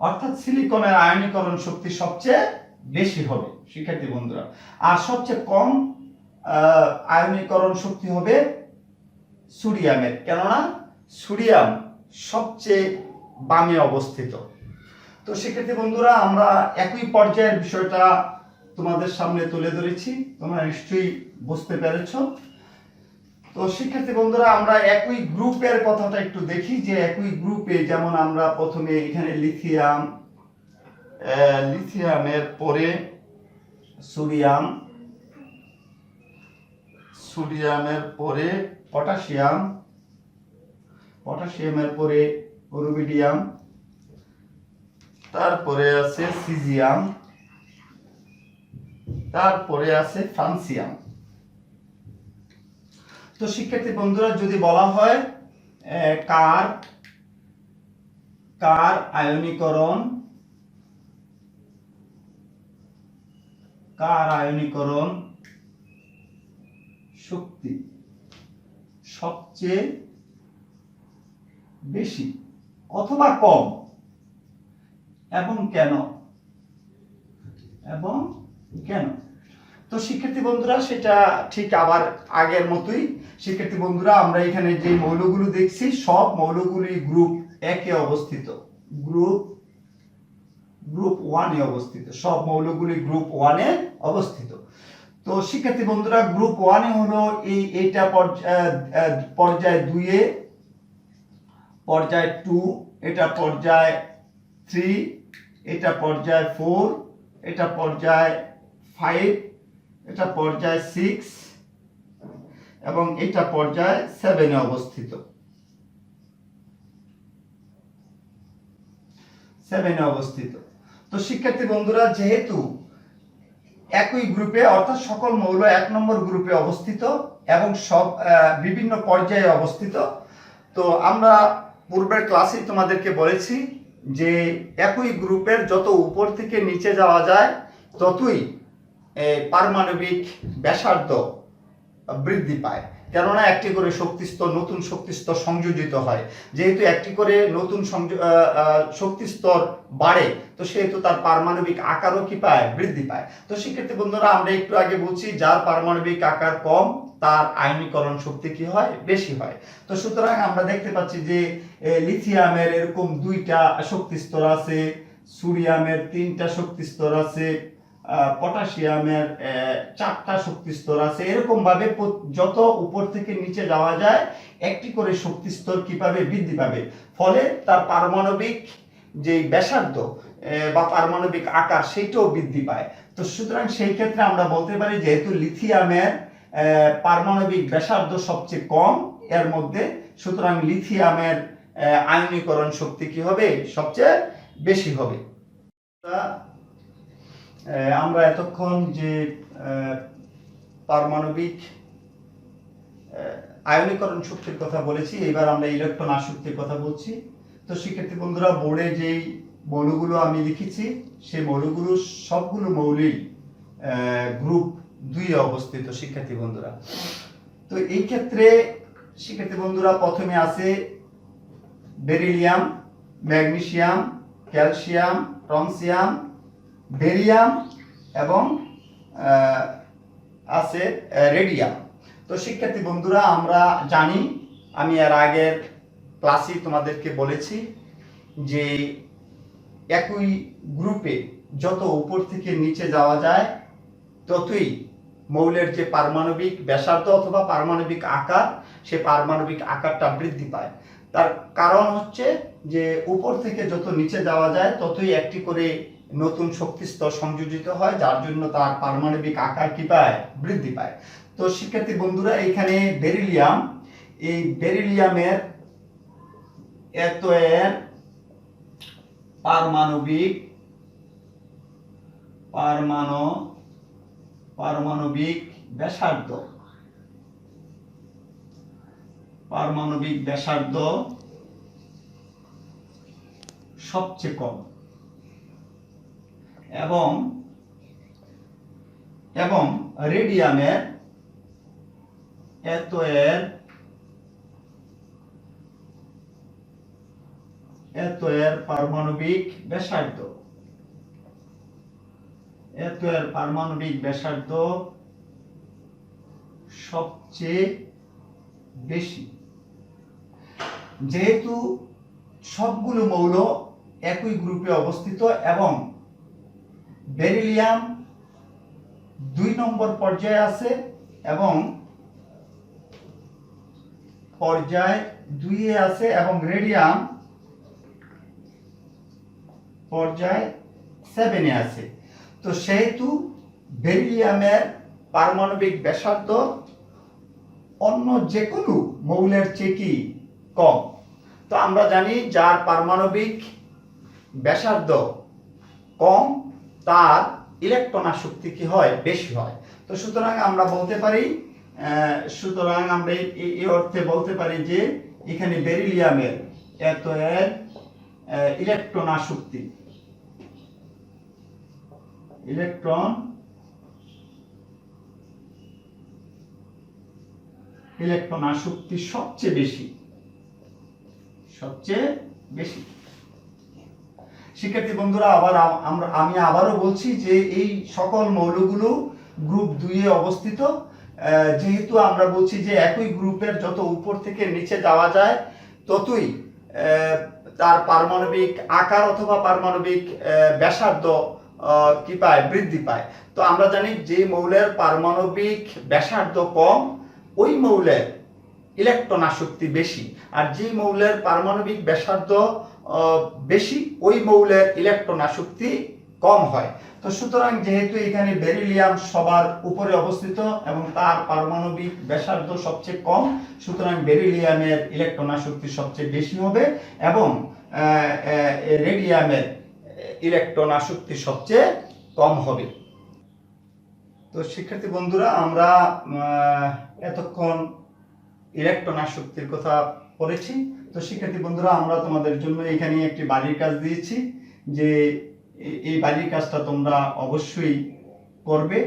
অর্থাৎ সিলিকনের আয়নীকরণ শক্তি সবচেয়ে বেশি হবে শিক্ষার্থী বন্ধুরা। আর সবচেয়ে কম আয়নীকরণ শক্তি হবে সোডিয়ামের, কেননা সোডিয়াম সবচেয়ে বামে অবস্থিত। তো শিক্ষার্থী বন্ধুরা, আমরা একই পর্যায়ের বিষয়টা তোমাদের সামনে তুলে ধরেছি, তোমরা নিশ্চয়ই বুঝতে পেরেছো। তো শিক্ষার্থী বন্ধুরা, আমরা একই গ্রুপের কথাটা একটু দেখি, যে একই গ্রুপে যেমন আমরা প্রথমে এখানে লিথিয়ামের পরে সোডিয়াম, সোডিয়ামের পরে পটাশিয়াম, পটাশিয়ামের পরে রুবিডিয়াম, তারপরে আছে সিজিয়াম, তারপরে আছে ফ্রান্সিয়াম। তো শিক্ষার্থী বন্ধুরা, যদি বলা হয় কার আয়নীকরণ শক্তি সবচেয়ে বেশি অথবা কম এবং কেন, তো শিক্ষার্থী বন্ধুরা, সেটা ঠিক আবার আগের মতোই। শিক্ষার্থী বন্ধুরা, আমরা এখানে যে মৌলগুলো দেখছি সব মৌলগুলি গ্রুপ একে অবস্থিত, গ্রুপ 1 এ অবস্থিত, সব মৌলগুলি গ্রুপ 1 এ অবস্থিত। তো শিক্ষার্থী বন্ধুরা, গ্রুপ 1 এ হলো এইটা পর্যায় 2 এ, পর্যায় 2, এটা পর্যায় 3, এটা পর্যায় 4, এটা পর্যায় 5, এটা পর্যায় 6 এবং এটা পর্যায় 7 এ অবস্থিত, 7 এ অবস্থিত। তো শিক্ষার্থী বন্ধুরা, যেহেতু একই গ্রুপে, অর্থাৎ সকল মৌল 1 নম্বর গ্রুপে অবস্থিত এবং সব বিভিন্ন পর্যায়ে অবস্থিত, তো আমরা পূর্বের ক্লাসে তোমাদেরকে বলেছি যে একই গ্রুপের যত উপর থেকে নিচে যাওয়া যায় ততই পারমাণবিক ব্যাসার্ধ বৃদ্ধি পায়, কেননা একটি করে নতুন শক্তিস্তর সংযোজিত হয়। যেহেতু একটি করে নতুন শক্তিস্তর বাড়ে, তো সেহেতু তার পারমাণবিক আকারও কি পায়, বৃদ্ধি পায়। তো শিক্ষার্থী বন্ধুরা, আমরা একটু আগে বলছি যার পারমাণবিক আকার কম তার আয়নীকরণ শক্তি কি হয়, বেশি হয়। তো সুতরাং আমরা দেখতে পাচ্ছি যে লিথিয়ামের এরকম 2টা শক্তিস্তর আছে, সোডিয়ামের 3টা শক্তিস্তর আছে, পটাশিয়ামের 4টা শক্তিস্তর আছে। এরকম ভাবে যত উপর থেকে নিচে যাওয়া যায় একটি করে শক্তিস্তর কি পাবে, বৃদ্ধি পাবে, ফলে তার পারমাণবিক যে ব্যাসার্ধ বা পারমাণবিক আকার সেটাও বৃদ্ধি পায়। তো সুতরাং সেই ক্ষেত্রে আমরা বলতে পারি যেহেতু লিথিয়ামের পারমাণবিক ব্যাসার্ধ সবচেয়ে কম এর মধ্যে, সুতরাং লিথিয়ামের আয়নীকরণ শক্তি কি হবে, সবচেয়ে বেশি হবে। আমরা এতক্ষণ যে পারমাণবিক আয়নীকরণ শক্তির কথা বলেছি, এবার আমরা ইলেকট্রন আসক্তির কথা বলছি। তো শিক্ষার্থী বন্ধুরা, বোর্ডে যেই মৌলগুলো আমি লিখেছি সেই মৌলগুলো সবগুলো মৌলই গ্রুপ 2 এ অবস্থিত শিক্ষার্থী বন্ধুরা। তো এই ক্ষেত্রে শিক্ষার্থী বন্ধুরা, প্রথমে আছে beryllium, magnesium, calcium, francium, barium এবং আছে রেডিয়াম। তো শিক্ষার্থী বন্ধুরা, আমরা জানি, আমি এর আগের ক্লাসে তোমাদেরকে বলেছি যে একই গ্রুপে যত উপর থেকে নিচে যাওয়া যায় ততই মৌলের যে পারমাণবিক ব্যাসার্ধ অথবা পারমাণবিক আকার, সে পারমাণবিক আকারটা বৃদ্ধি পায়। তার কারণ হচ্ছে যে উপর থেকে যত নিচে যাওয়া যায় ততই একটি করে নতুন শক্তিস্তর সংযোজিত হয়, যার জন্য তার পারমাণবিক আকার কি পায়, বৃদ্ধি পায়। তো শিক্ষার্থী বন্ধুরা, এখানে বেরিলিয়াম, এই বেরিলিয়ামের এর পারমাণবিক ব্যাসার্ধ সবচেয়ে কম এবং রেডিয়ামের এত এর পারমাণবিক ব্যাসার্ধ, এত এর পারমাণবিক ব্যাসার্ধ সবচেয়ে বেশি। যেহেতু সবগুলো মৌল একই গ্রুপে অবস্থিত এবং বেরিলিয়াম 2 নম্বর পর্যায়ে আছে এবং পর্যায় 2 এ আছে এবং রেডিয়াম পর্যায় 7 এ আছে। তো সেহেতু বেরিলিয়ামের পারমাণবিক ব্যাসার্ধ অন্য যে কোনো মৌলের চেয়ে কি কম। তো আমরা জানি যার পারমাণবিক ব্যাসার্ধ কম তার ইলেকট্রন আসক্তি কি হয়, বেশি হয়। তো সুতরাং আমরা বলতে পারি, এই অর্থে বলতে পারি যে এখানে বেরিলিয়ামের এত এর ইলেকট্রন আসক্তি, ইলেকট্রন আসক্তি সবচেয়ে বেশি। শিক্ষার্থী বন্ধুরা, আমি আবারও বলছি যে এই সকল মৌলগুলো গ্রুপ 2 এ অবস্থিত। যেহেতু আমরা বলছি যে একই গ্রুপের যত উপর থেকে নিচে যাওয়া যায় ততই তার পারমাণবিক আকার অথবা পারমাণবিক ব্যাসার্ধ কি পায়, বৃদ্ধি পায়। তো আমরা জানি যে মৌলের পারমাণবিক ব্যাসার্ধ কম ওই মৌলের ইলেকট্রন আসক্তি বেশি, আর যে মৌলের পারমাণবিক ব্যাসার্ধ বেশি ওই মৌলের ইলেকট্রন আসক্তি কম হয়। তো সুতরাং যেহেতু এখানে বেরিলিয়াম সবার উপরে অবস্থিত এবং তার পারমাণবিক ব্যাসার্ধ সবচেয়ে কম, সুতরাং বেরিলিয়ামের ইলেকট্রন আসক্তি সবচেয়ে বেশি হবে এবং রেডিয়ামের ইলেকট্রন আসক্তি সবচেয়ে কম হবে। তো শিক্ষার্থী বন্ধুরা, আমরা এতক্ষণ ইলেকট্রন আসক্তির কথা পড়েছি। তো শিক্ষার্থী বন্ধুরা, আমরা তোমাদের জন্য এখানে একটি বাড়ির কাজ দিয়েছি যে এই বাড়ির কাজটা তোমরা অবশ্যই করবে।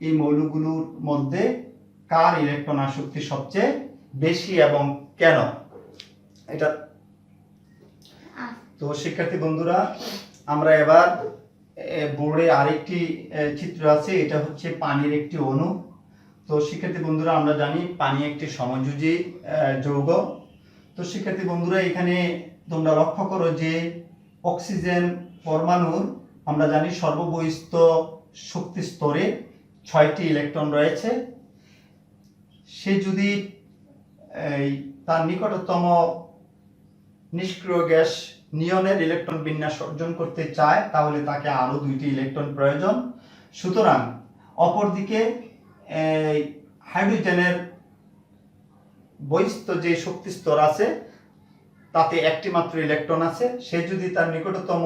এই মৌলগুলোর মধ্যে কার ইলেকট্রন আসক্তি সবচেয়ে বেশি এবং কেন, এটা। তো শিক্ষার্থী বন্ধুরা, আমরা এবার বোর্ডে আরেকটি চিত্র আছে, এটা হচ্ছে পানির একটি অণু। তো শিক্ষার্থী বন্ধুরা, আমরা জানি পানি একটি সমযোজী যৌগ। তো শিক্ষার্থী বন্ধুরা, এখানে তোমরা লক্ষ্য করো যে অক্সিজেন পরমাণুর আমরা জানি সর্ববহিস্থ শক্তি স্তরে 6টি ইলেকট্রন রয়েছে। সে যদি তার নিকটতম নিষ্ক্রিয় গ্যাস নিয়নের ইলেকট্রন বিন্যাস অর্জন করতে চায় তাহলে তাকে আরো 2টি ইলেকট্রন প্রয়োজন। সুতরাং অপরদিকে হাইড্রোজেনের বহিস্থ যে শক্তি স্তর আছে তাতে একটি মাত্র ইলেকট্রন আছে। সে যদি তার নিকটতম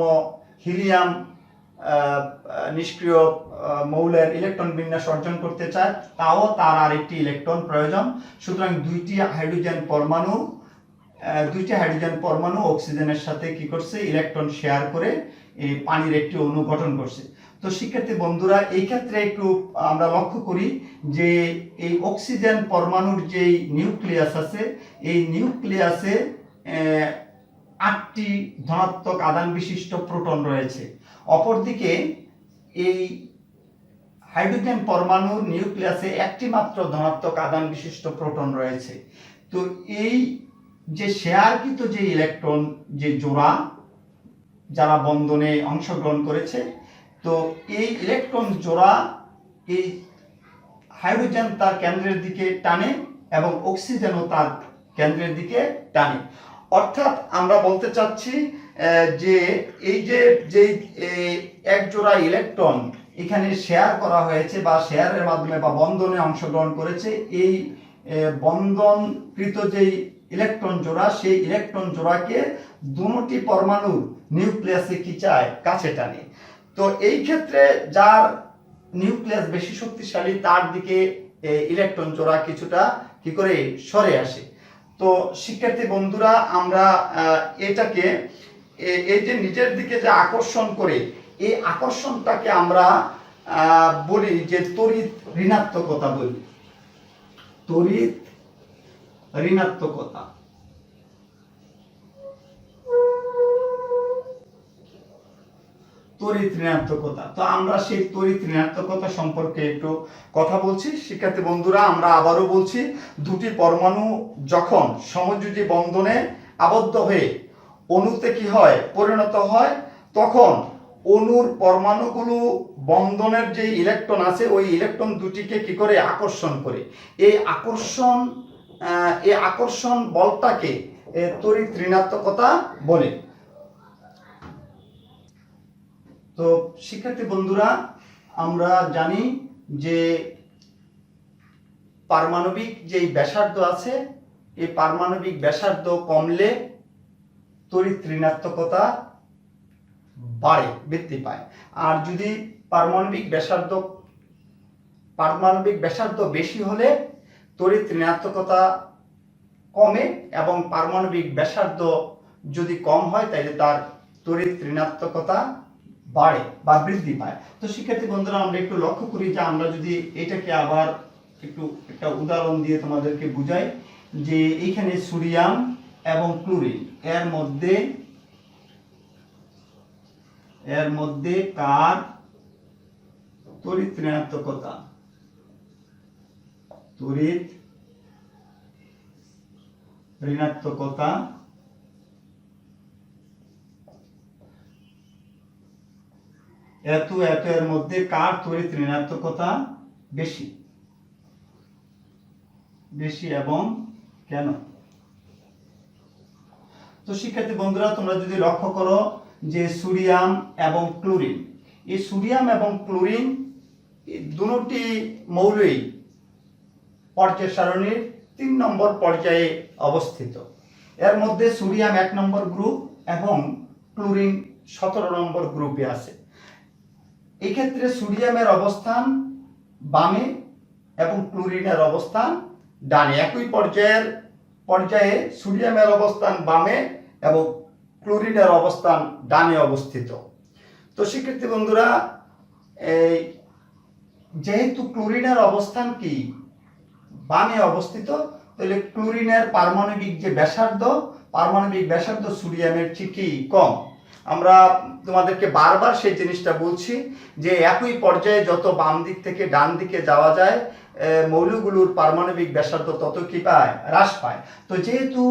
হিলিয়াম নিষ্ক্রিয় মৌলের ইলেকট্রন বিন্যাস অর্জন করতে চায় তাও তার আরেকটি ইলেকট্রন প্রয়োজন। সুতরাং দুইটি হাইড্রোজেন পরমাণু অক্সিজেনের সাথে কি করছে, ইলেকট্রন শেয়ার করে এই পানির একটি অণু গঠন করছে। তো শিক্ষার্থী বন্ধুরা, এই ক্ষেত্রে একটু আমরা লক্ষ্য করি যে এই অক্সিজেন পরমাণুর যে নিউক্লিয়াস আছে এই নিউক্লিয়াসে 8টি ধনাত্মক আধান বিশিষ্ট প্রোটন রয়েছে। অপরদিকে এই হাইড্রোজেন পরমাণুর নিউক্লিয়াসে একটি মাত্র ধনাত্মক আধান বিশিষ্ট প্রোটন রয়েছে। তো এই যে শেয়ারকৃত যে ইলেকট্রন যে জোড়া যারা বন্ধনে অংশগ্রহণ করেছে, তো এই ইলেকট্রন জোড়া এই হাইড্রোজেন তার কেন্দ্রের দিকে টানে এবং অক্সিজেনও তার কেন্দ্রের দিকে টানে। অর্থাৎ আমরা বলতে চাচ্ছি যে এই যে এক জোড়া ইলেকট্রন এখানে শেয়ার করা হয়েছে বা শেয়ারের মাধ্যমে বা বন্ধনে অংশগ্রহণ করেছে, এই বন্ধনকৃত যেই ইলেকট্রন জোড়া সেই ইলেকট্রন জোড়াকে দুটি পরমাণুর নিউক্লিয়াসে কি চায়, কাছে টানে। তো এই ক্ষেত্রে যার নিউক্লিয়াস বেশি শক্তিশালী তার দিকে ইলেকট্রন জোড়া কিছুটা কি করে সরে আসে। তো শিক্ষার্থী বন্ধুরা, আমরা এটাকে এই যে নিচের দিকে যে আকর্ষণ করে এই আকর্ষণটাকে আমরা বলি যে তড়িৎ ঋণাত্মকতা বলি। তড়িৎ ঋণাত্মকতা। তড়িৎ ঋণাত্মকতা, তো আমরা সেই তড়িৎ ঋণাত্মকতা সম্পর্কে একটু কথা বলছি। শিক্ষার্থী বন্ধুরা, আমরা আবারও বলছি, দুটি পরমাণু যখন সমযোজী বন্ধনে আবদ্ধ হয়ে অণুতে কি হয়, পরিণত হয়, তখন অণুর পরমাণুগুলো বন্ধনের যে ইলেকট্রন আছে ওই ইলেকট্রন দুটিকে কি করে আকর্ষণ করে। এই আকর্ষণ বলটাকে তড়িৎ ঋণাত্মকতা বলে। তো শিক্ষার্থী বন্ধুরা, আমরা জানি যে পারমাণবিক যেই ব্যাসার্ধ আছে, এই পারমাণবিক ব্যাসার্ধ কমলে তড়িৎ ঋণাত্মকতা বাড়ে, বৃদ্ধি পায়। আর যদি পারমাণবিক ব্যাসার্ধ বেশি হলে তড়িৎ ঋণাত্মকতা কমে, এবং পারমাণবিক ব্যাসার্ধ যদি কম হয় তাহলে তার তড়িৎ ঋণাত্মকতা বাড়ে বা বৃদ্ধি পায়। তো শিক্ষার্থী বন্ধুরা, আমরা একটু লক্ষ্য করি যে আমরা যদি এটাকে আবার একটু একটা উদাহরণ দিয়ে তোমাদেরকে বুঝাই, যে এইখানে সোডিয়াম এবং ক্লোরিন, এর মধ্যে কার তড়িৎ ঋণাত্মকতা, এত এর মধ্যে কার তড়িৎ ঋণাত্মকতা বেশি এবং কেন? তো শিক্ষার্থী বন্ধুরা, তোমরা যদি লক্ষ্য করো যে সোডিয়াম এবং ক্লোরিন, এই সোডিয়াম এবং ক্লোরিন দুটি মৌলই পর্যায় সারণীর 3 নম্বর পর্যায়ে অবস্থিত। এর মধ্যে সোডিয়াম 1 নম্বর গ্রুপ এবং ক্লোরিন 17 নম্বর গ্রুপে আছে। এই ক্ষেত্রে সোডিয়ামের অবস্থান বামে এবং ক্লোরিনের অবস্থান ডানে। একই পর্যায়ে সোডিয়ামের অবস্থান বামে এবং ক্লোরিনের অবস্থান ডানে অবস্থিত। তো শিক্ষার্থী বন্ধুরা, যেহেতু ক্লোরিনের অবস্থান কি বামে অবস্থিত, তাহলে ক্লোরিনের পারমাণবিক ব্যাসার্ধ সোডিয়ামের চেয়ে কি কম। আমরা তোমাদেরকে বারবার সেই জিনিসটা বলছি যে একই পর্যায়ে যত বাম দিক থেকে ডান দিকে যাওয়া যায়, মৌলগুলোর পারমাণবিক ব্যাসার্ধ তত কি পায়, হ্রাস পায়। তো যেহেতু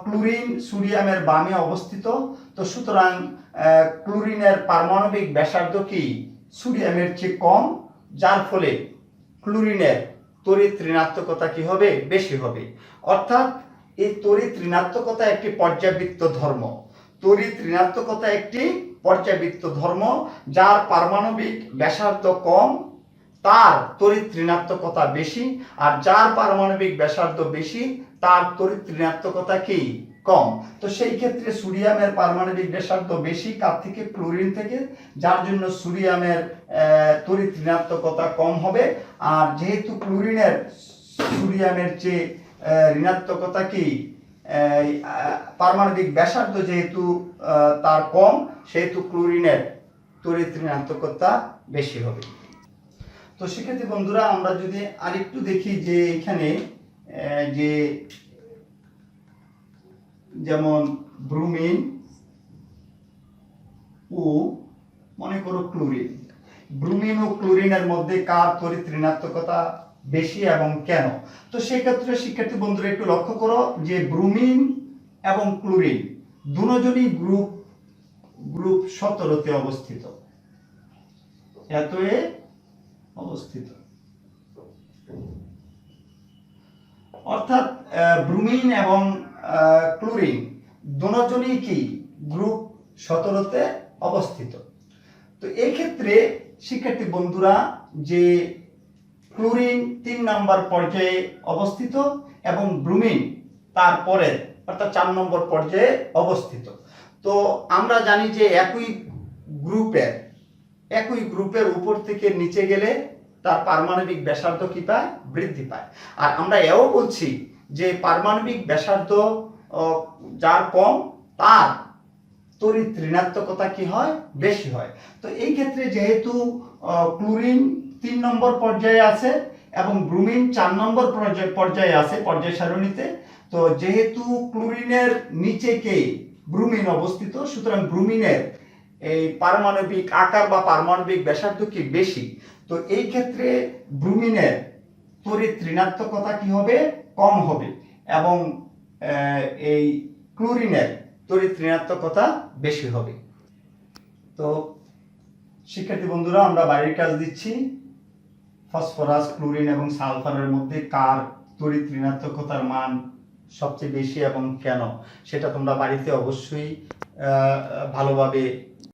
ক্লোরিন সোডিয়ামের বামে অবস্থিত, তো সুতরাং ক্লোরিনের পারমাণবিক ব্যাসার্ধ কি সোডিয়ামের চেয়ে কম, যার ফলে ক্লোরিনের তড়িৎ ঋণাত্মকতা কি হবে, বেশি হবে। অর্থাৎ এই তড়িৎ ঋণাত্মকতা একটি পর্যাবৃত্ত ধর্ম। যার পারমাণবিক ব্যাসার্ধ কম তার তড়িৎ ঋণাত্মকতা বেশি, আর যার পারমাণবিক ব্যাসার্ধ বেশি তার তড়িৎ ঋণাত্মকতা কি কম। তো সেই ক্ষেত্রে সোডিয়ামের পারমাণবিক ব্যাসার্ধ বেশি কার থেকে, ক্লোরিন থেকে, যার জন্য তড়িৎ ঋণাত্মকতা কম হবে। আর যেহেতু ক্লোরিনের সোডিয়ামের চেয়ে ঋণাত্মকতা কি, পারমাণবিক ব্যাসার্ধ যেহেতু তার কম, সেহেতু ক্লোরিনের তড়িৎ ঋণাত্মকতা বেশি হবে। তো শিক্ষার্থী বন্ধুরা, আমরা যদি আরেকটু দেখি যে এখানে যে যেমন ব্রোমিন ও মনে করো ক্লোরিন, ব্রোমিন ও ক্লোরিনের মধ্যে কার তড়িৎ ঋণাত্মকতা বেশি এবং কেন? তো সেই ক্ষেত্রে শিক্ষার্থী বন্ধুরা একটু লক্ষ্য করো যে ব্রোমিন এবং ক্লোরিন দুজনই গ্রুপ 17তে অবস্থিত, অর্থাৎ ব্রোমিন এবং ক্লোরিন দুজনই কি গ্রুপ 17তে অবস্থিত। তো এই ক্ষেত্রে শিক্ষার্থী বন্ধুরা, যে ক্লোরিন 3 নম্বর পর্যায়ে অবস্থিত এবং ব্রোমিন তারপরে অর্থাৎ 4 নম্বর পর্যায়ে অবস্থিত। তো আমরা জানি যে একই গ্রুপের উপর থেকে নিচে গেলে তার পারমাণবিক ব্যাসার্ধ কি পায়, বৃদ্ধি পায়। আর আমরা এও বলছি যে পারমাণবিক ব্যাসার্ধ যার কম তার তড়িৎ ঋণাত্মকতা কি হয়, বেশি হয়। তো এই ক্ষেত্রে যেহেতু ক্লোরিন 3 নম্বর পর্যায়ে আছে এবং ব্রুমিন 4 নম্বর পর্যায়ে আছে পর্যায় সারণীতে। তো যেহেতু ক্লোরিনের নিচে কে ব্রুমিন অবস্থিত, সুতরাং ব্রুমিনের এই পারমাণবিক আকার বা পারমাণবিক ব্যাসার্ধ কি বেশি, তো এই ক্ষেত্রে ব্রুমিনের তড়িৎ ঋণাত্মকতা কি হবে, কম হবে, এবং এই ক্লোরিনের তড়িৎ ঋণাত্মকতা বেশি হবে। তো শিক্ষার্থী বন্ধুরা, আমরা বাড়ির কাজ দিচ্ছি। ফসফরাস, ক্লোরিন এবং সালফারের মধ্যে কার তড়িৎ ঋণাত্মকতার মান সবচেয়ে বেশি এবং কেন, সেটা তোমরা বাড়িতে অবশ্যই ভালোভাবে